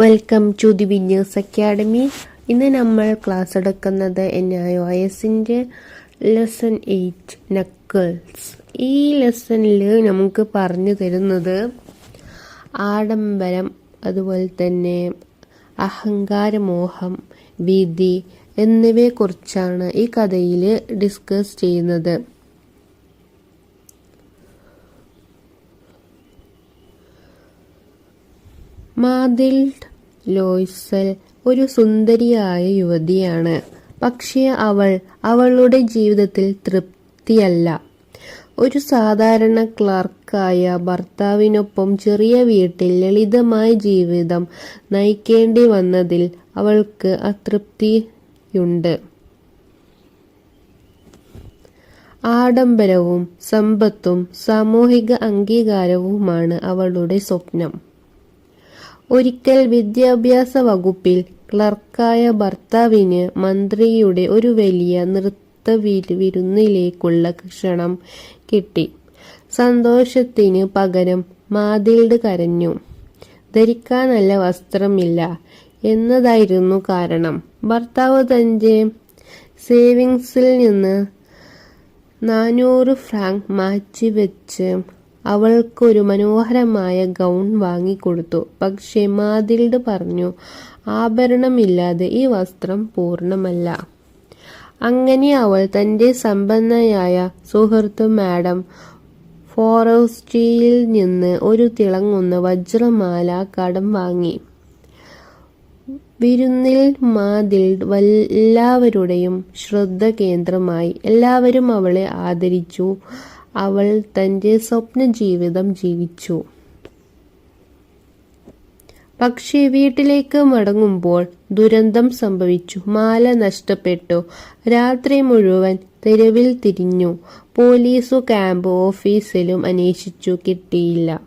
Welcome to the winners academy. ഇന്ന് നമ്മൾ class എടുക്കുന്നത് NIOSന്റെ ലെസൺ 8 നക്കിൾസ്. ഈ ലെസണിൽ നമുക്ക് പറഞ്ഞു തരുന്നത് ആഡംബരം, അതുപോലെ തന്നെ അഹങ്കാരമോഹം, വിധി എന്നിവയെക്കുറിച്ചാണ് ഈ കഥയിൽ ഡിസ്കസ് ചെയ്യുന്നത്. മാതിൽഡ് ലോയ്സൽ ഒരു സുന്ദരിയായ യുവതിയാണ്. പക്ഷേ അവളുടെ ജീവിതത്തിൽ തൃപ്തിയല്ല. ഒരു സാധാരണ ക്ലർക്കായ ഭർത്താവിനൊപ്പം ചെറിയ വീട്ടിൽ ലളിതമായ ജീവിതം നയിക്കേണ്ടി വന്നതിൽ അവൾക്ക് അതൃപ്തിയുണ്ട്. ആഡംബരവും സമ്പത്തും സാമൂഹിക അംഗീകാരവുമാണ് അവളുടെ സ്വപ്നം. ഒരിക്കൽ വിദ്യാഭ്യാസ വകുപ്പിൽ ക്ലർക്കായ ഭർത്താവിന് മന്ത്രിയുടെ ഒരു വലിയ വിരുന്നിലേക്കുള്ള ക്ഷണം കിട്ടി. സന്തോഷത്തിന് പകരം മാതിൽഡ് കരഞ്ഞു. ധരിക്കാൻ നല്ല വസ്ത്രമില്ല എന്നതായിരുന്നു കാരണം. ഭർത്താവ് തന്റെ സേവിങ്സിൽ നിന്ന് 400 ഫ്രാങ്ക് മാറ്റിവെച്ച് അവൾക്കൊരു മനോഹരമായ ഗൗൺ വാങ്ങിക്കൊടുത്തു. പക്ഷേ മാതിൽഡ് പറഞ്ഞു, ആഭരണമില്ലാതെ ഈ വസ്ത്രം പൂർണ്ണമല്ല. അങ്ങനെ അവൾ തന്റെ സമ്പന്നയായ സുഹൃത്ത് മാഡം ഫോറസ്റ്റിയിൽ നിന്ന് ഒരു തിളങ്ങുന്ന വജ്രമാല കടം വാങ്ങി. വിരുന്നിൽ മാതിൽഡ് എല്ലാവരുടെയും ശ്രദ്ധ കേന്ദ്രമായി. എല്ലാവരും അവളെ ആദരിച്ചു. അവൾ തന്റെ സ്വപ്ന ജീവിതം ജീവിച്ചു. പക്ഷേ വീട്ടിലേക്ക് മടങ്ങുമ്പോൾ ദുരന്തം സംഭവിച്ചു. മാല നഷ്ടപ്പെട്ടു. രാത്രി മുഴുവൻ തെരുവിൽ തിരിഞ്ഞു. പോലീസു ക്യാമ്പ് ഓഫീസിലും അന്വേഷിച്ചു. കിട്ടിയില്ല.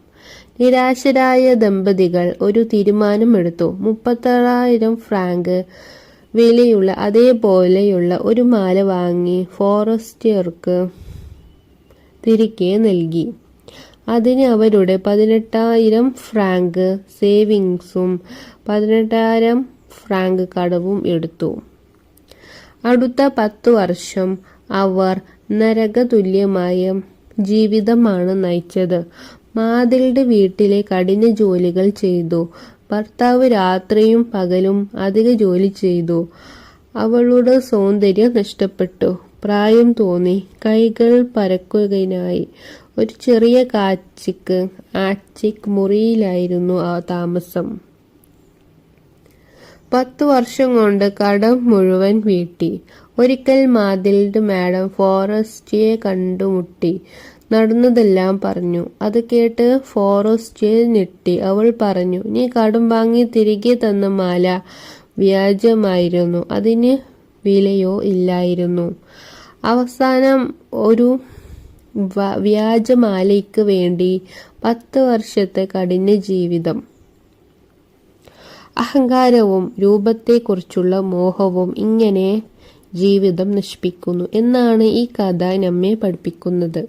നിരാശരായ ദമ്പതികൾ ഒരു തീരുമാനമെടുത്തു. 36,000 ഫ്രാങ്ക് വിലയുള്ള അതേപോലെയുള്ള ഒരു മാല വാങ്ങി ഫോറസ്റ്റിയർക്ക് തിരികെ നൽകി. അതിന് അവരുടെ 18,000 ഫ്രാങ്ക് സേവിങ്സും 18,000 ഫ്രാങ്ക് കടവും എടുത്തു. അടുത്ത 10 വർഷം അവർ നരകതുല്യമായ ജീവിതമാണ് നയിച്ചത്. മാതിൽഡ് വീട്ടിലെ കഠിന ജോലികൾ ചെയ്തു. ഭർത്താവ് രാത്രിയും പകലും അധിക ജോലി ചെയ്തു. അവളുടെ സൗന്ദര്യം നഷ്ടപ്പെട്ടു. പ്രായം തോന്നി. കൈകൾ പരക്കുകയായി. ഒരു ചെറിയ ആച്ചിക് മുറിയിലായിരുന്നു ആ താമസം. 10 വർഷം കൊണ്ട് കടം മുഴുവൻ വീട്ടി. ഒരിക്കൽ മാതിൽഡ് മാഡം ഫോറസ്റ്റിയെ കണ്ടുമുട്ടി. നടന്നതെല്ലാം പറഞ്ഞു. അത് കേട്ട് ഫോറസ്റ്റിയെ ഞെട്ടി. അവൾ പറഞ്ഞു, നീ കടം വാങ്ങി തിരികെ തന്ന മാല വ്യാജമായിരുന്നു. അതിന് വിലയോ ഇല്ലായിരുന്നു. അവസാനം ഒരു വ്യാജമാലയ്ക്ക് വേണ്ടി 10 വർഷത്തെ കഠിന ജീവിതം. അഹങ്കാരവും രൂപത്തെക്കുറിച്ചുള്ള മോഹവും ഇങ്ങനെ ജീവിതം നശിപ്പിക്കുന്നു എന്നാണ് ഈ കഥ നമ്മെ പഠിപ്പിക്കുന്നത്.